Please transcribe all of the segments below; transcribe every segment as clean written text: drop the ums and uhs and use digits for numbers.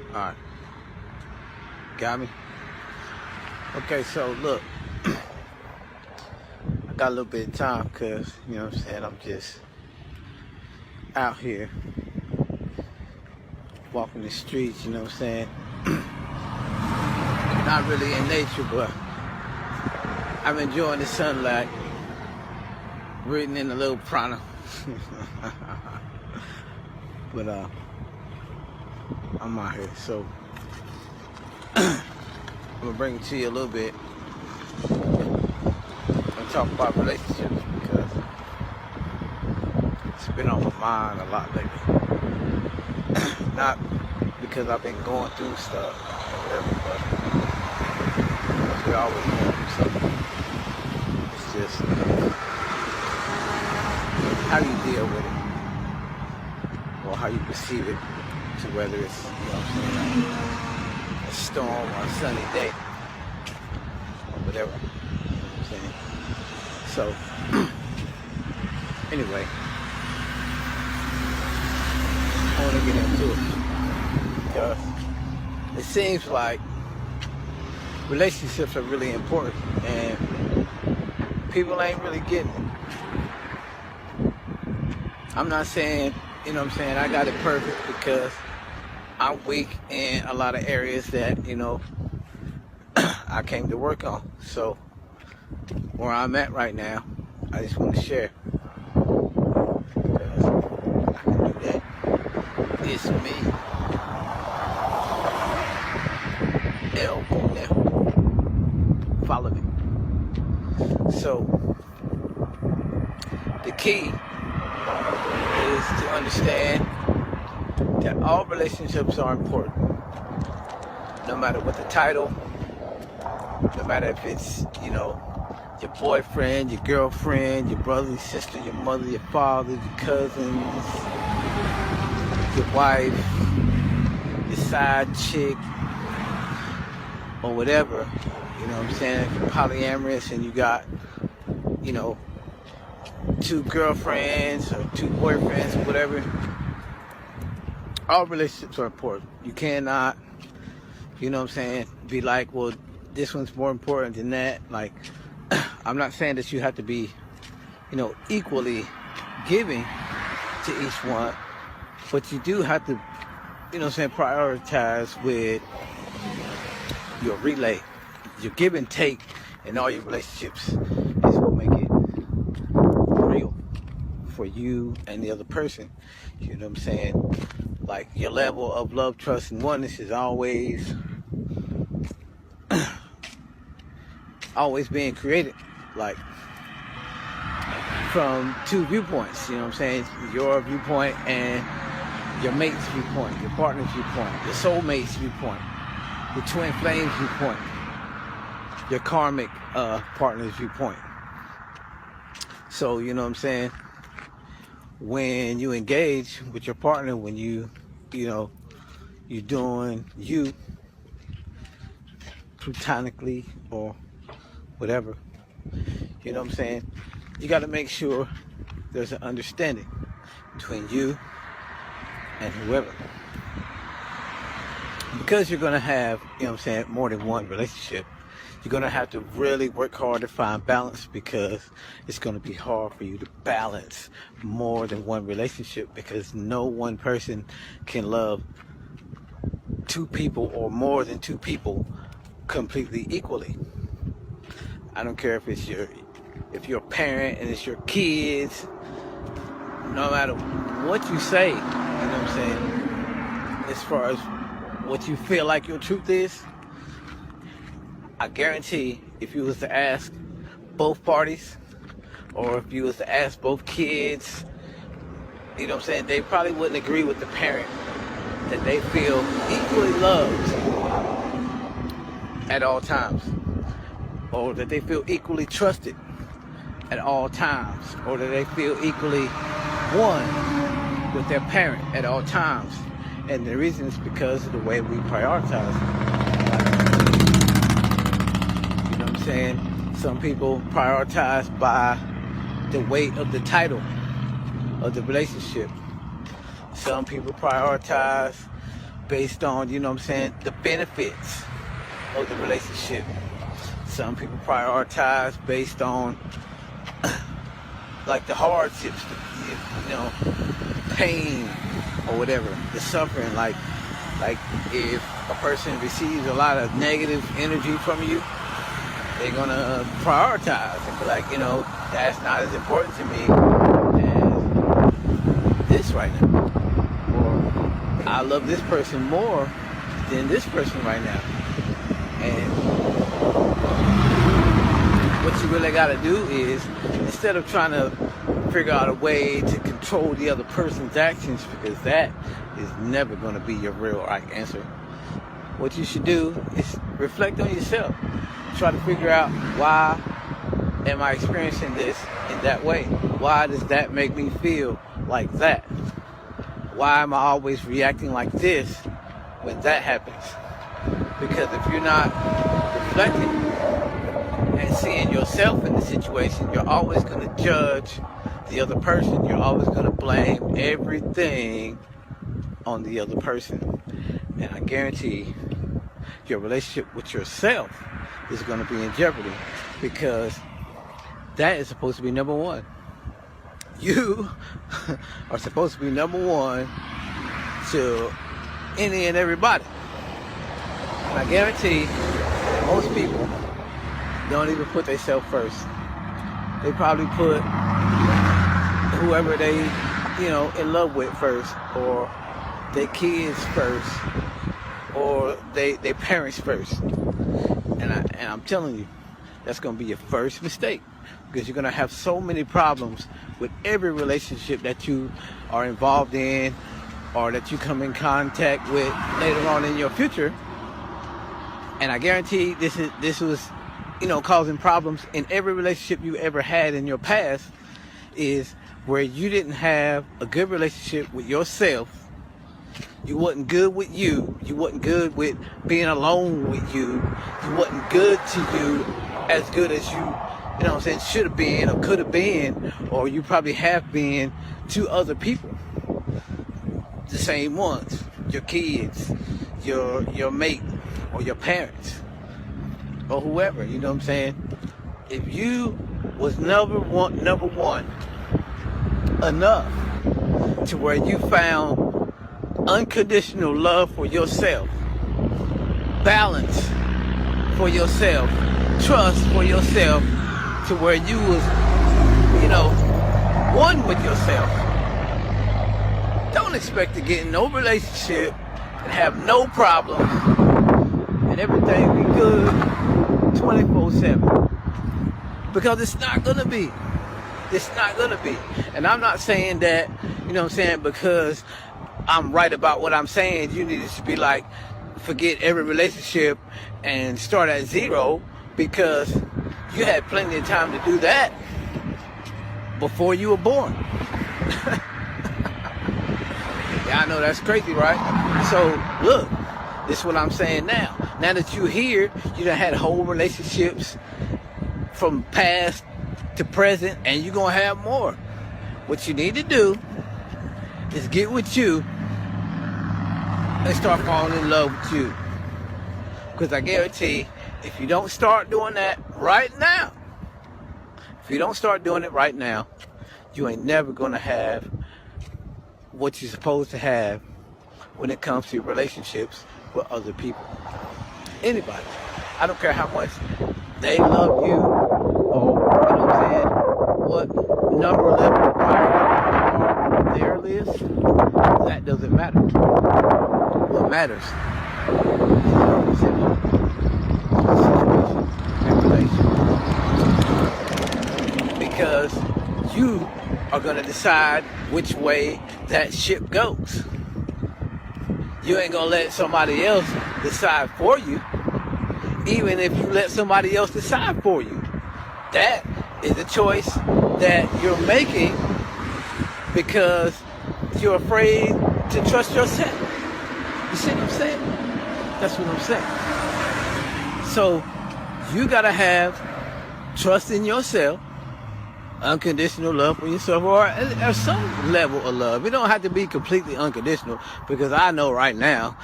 Alright. Got me? Okay, so look. I got a little bit of time because, you know what I'm saying, I'm just out here walking the streets, you know what I'm saying? Not really in nature, but I'm enjoying the sunlight, reading in a little prana. But I'm out here, so I'm gonna bring it to you a little bit. I'm gonna talk about relationships because it's been on my mind a lot lately. Not because I've been going through stuff or whatever, but we're always going through something. It's just how you deal with it, or how you perceive it, to whether it's, you know what I'm saying, a storm or a sunny day, or whatever, you know what I'm saying. So, anyway, I want to get into it, because it seems like relationships are really important, and people ain't really getting it. I'm not saying, you know what I'm saying, I got it perfect, because I'm weak in a lot of areas that, you know, I came to work on. So where I'm at right now, I just want to share, because I can do that. It's me, now. Follow me. So the key is to understand that all relationships are important, no matter what the title, no matter if it's, you know, your boyfriend, your girlfriend, your brother, your sister, your mother, your father, your cousins, your wife, your side chick, or whatever. You know what I'm saying? If you're polyamorous and you got, you know, 2 girlfriends or 2 boyfriends or whatever, all relationships are important. You cannot, you know what I'm saying, be like, well, this one's more important than that. Like, I'm not saying that you have to be, you know, equally giving to each one, but you do have to, you know what I'm saying, prioritize with your relay. Your give and take in all your relationships is what make it real for you and the other person. You know what I'm saying? Like, your level of love, trust, and oneness is always being created, like, from 2 viewpoints. You know what I'm saying? Your viewpoint and your mate's viewpoint, your partner's viewpoint, your soulmate's viewpoint, your twin flame's viewpoint, your karmic partner's viewpoint. So, you know what I'm saying, when you engage with your partner, when you know, you're doing you platonically or whatever, you know what I'm saying, you got to make sure there's an understanding between you and whoever, because you're going to have, you know what I'm saying, more than one relationship. You're going to have to really work hard to find balance, because it's going to be hard for you to balance more than one relationship, because no one person can love 2 people or more than 2 people completely equally. I don't care if you're a parent and it's your kids, no matter what you say, you know what I'm saying, as far as what you feel like your truth is, I guarantee if you was to ask both parties, or if you was to ask both kids, you know what I'm saying, they probably wouldn't agree with the parent that they feel equally loved at all times, or that they feel equally trusted at all times, or that they feel equally one with their parent at all times. And the reason is because of the way we prioritize. You know what I'm saying? Some people prioritize by the weight of the title of the relationship. Some people prioritize based on, you know what I'm saying, the benefits of the relationship. Some people prioritize based on like the hardships, you know, pain or whatever, the suffering. Like if a person receives a lot of negative energy from you, they're gonna prioritize and be like, you know, that's not as important to me as this right now. Or I love this person more than this person right now. And what you really gotta do is, instead of trying to figure out a way to control the other person's actions, because that is never gonna be your real right answer, what you should do is reflect on yourself. Try to figure out, why am I experiencing this in that way? Why does that make me feel like that? Why am I always reacting like this when that happens? Because if you're not reflecting and seeing yourself in the situation, you're always going to judge the other person. You're always going to blame everything on the other person. And I guarantee your relationship with yourself is going to be in jeopardy, because that is supposed to be number one. You are supposed to be number one to any and everybody. And I guarantee that most people don't even put themselves first. They probably put whoever they, you know, in love with first, or their kids first, or their parents first. And I'm telling you, that's going to be your first mistake, because you're going to have so many problems with every relationship that you are involved in, or that you come in contact with later on in your future. And I guarantee this was, you know, causing problems in every relationship you ever had in your past, is where you didn't have a good relationship with yourself. You wasn't good with you. You wasn't good with being alone with you. You wasn't good to you as good as you know what I'm saying, should have been or could have been, or you probably have been to other people. The same ones, your kids, your mate, or your parents, or whoever, you know what I'm saying? If you was number one enough to where you found unconditional love for yourself, balance for yourself, trust for yourself, to where you was, you know, one with yourself, don't expect to get in no relationship and have no problem and everything be good 24/7, because it's not gonna be. It's not gonna be. And I'm not saying that, you know what I'm saying, because I'm right about what I'm saying, you need to be like, forget every relationship and start at zero, because you had plenty of time to do that before you were born. Yeah, I know that's crazy, right? So look, this is what I'm saying now. Now that you're here, you done had whole relationships from past to present, and you're gonna have more. What you need to do is get with you and start falling in love with you. Because I guarantee, if you don't start doing that right now, if you don't start doing it right now, you ain't never gonna have what you're supposed to have when it comes to your relationships with other people. Anybody. I don't care how much they love you, or, you know what I'm saying, what number level prior on their list, that doesn't matter. What matters is your perception, situation, and relation. Because you are going to decide which way that ship goes. You ain't going to let somebody else decide for you, even if you let somebody else decide for you. That is a choice that you're making because you're afraid to trust yourself. You see what I'm saying? That's what I'm saying. So you got to have trust in yourself, unconditional love for yourself, or some level of love. It don't have to be completely unconditional, because I know right now,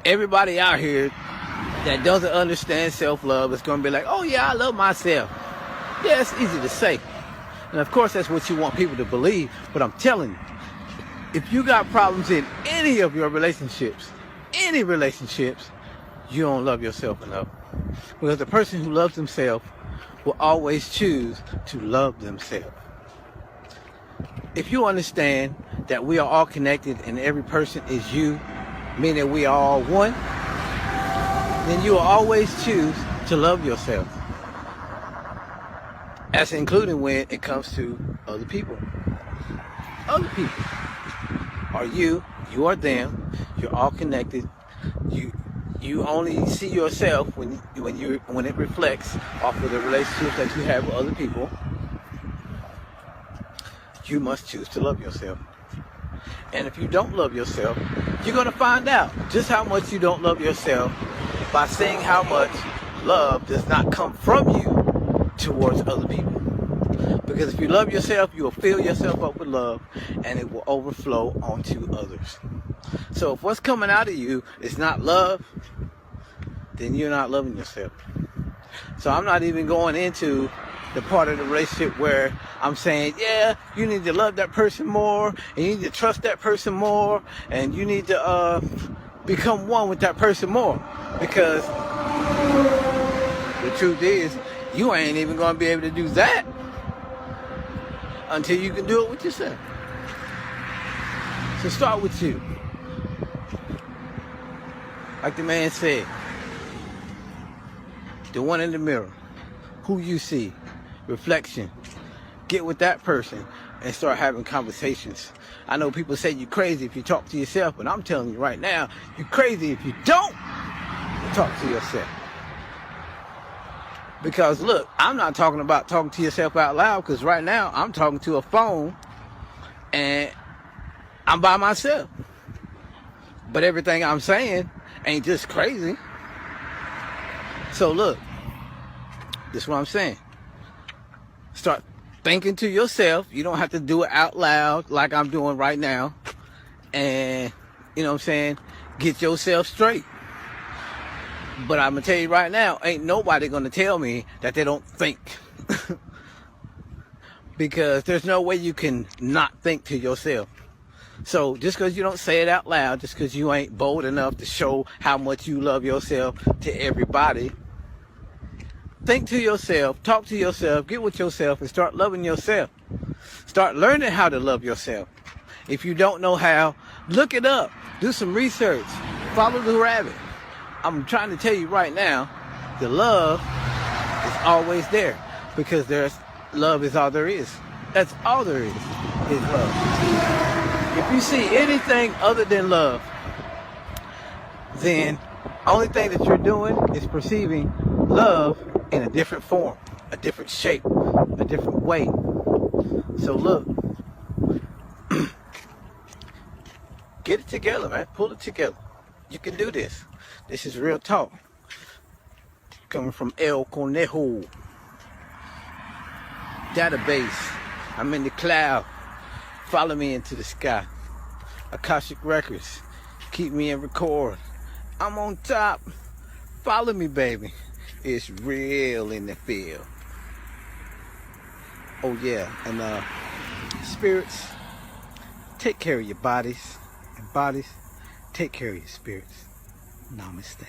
everybody out here that doesn't understand self-love is going to be like, oh yeah, I love myself. Yeah, it's easy to say. And of course, that's what you want people to believe. But I'm telling you, if you got problems in any of your relationships, you don't love yourself enough. Because the person who loves themselves will always choose to love themselves. If you understand that we are all connected and every person is you, meaning we are all one, then you will always choose to love yourself. That's including when it comes to other people. Other people are you are them, you're all connected. You only see yourself when it reflects off of the relationships that you have with other people. You must choose to love yourself. And if you don't love yourself, you're going to find out just how much you don't love yourself by seeing how much love does not come from you towards other people. Because if you love yourself, you will fill yourself up with love, and it will overflow onto others. So if what's coming out of you is not love, then you're not loving yourself. So I'm not even going into the part of the relationship where I'm saying, yeah, you need to love that person more, and you need to trust that person more, and you need to become one with that person more. Because the truth is, you ain't even going to be able to do that until you can do it with yourself. So start with you. Like the man said, the one in the mirror, who you see, reflection. Get with that person and start having conversations. I know people say you're crazy if you talk to yourself, but I'm telling you right now, you're crazy if you don't talk to yourself. Because look, I'm not talking about talking to yourself out loud, because right now I'm talking to a phone and I'm by myself. But everything I'm saying ain't just crazy. So look, this is what I'm saying. Start thinking to yourself. You don't have to do it out loud like I'm doing right now. And, you know what I'm saying, get yourself straight. But I'm going to tell you right now, ain't nobody going to tell me that they don't think. Because there's no way you can not think to yourself. So just because you don't say it out loud, just because you ain't bold enough to show how much you love yourself to everybody, think to yourself, talk to yourself, get with yourself, and start loving yourself. Start learning how to love yourself. If you don't know how, look it up. Do some research. Follow the rabbit. I'm trying to tell you right now, the love is always there, because love is all there is. That's all there is love. If you see anything other than love, then only thing that you're doing is perceiving love in a different form, a different shape, a different way. So look, get it together, man. Pull it together. You can do this. This is real talk. Coming from El Conejo database. I'm in the cloud. Follow me into the sky. Akashic Records. Keep me in record. I'm on top. Follow me, baby. It's real in the field. Oh yeah, and spirits, take care of your bodies, and bodies, take care of your spirits. Namaste.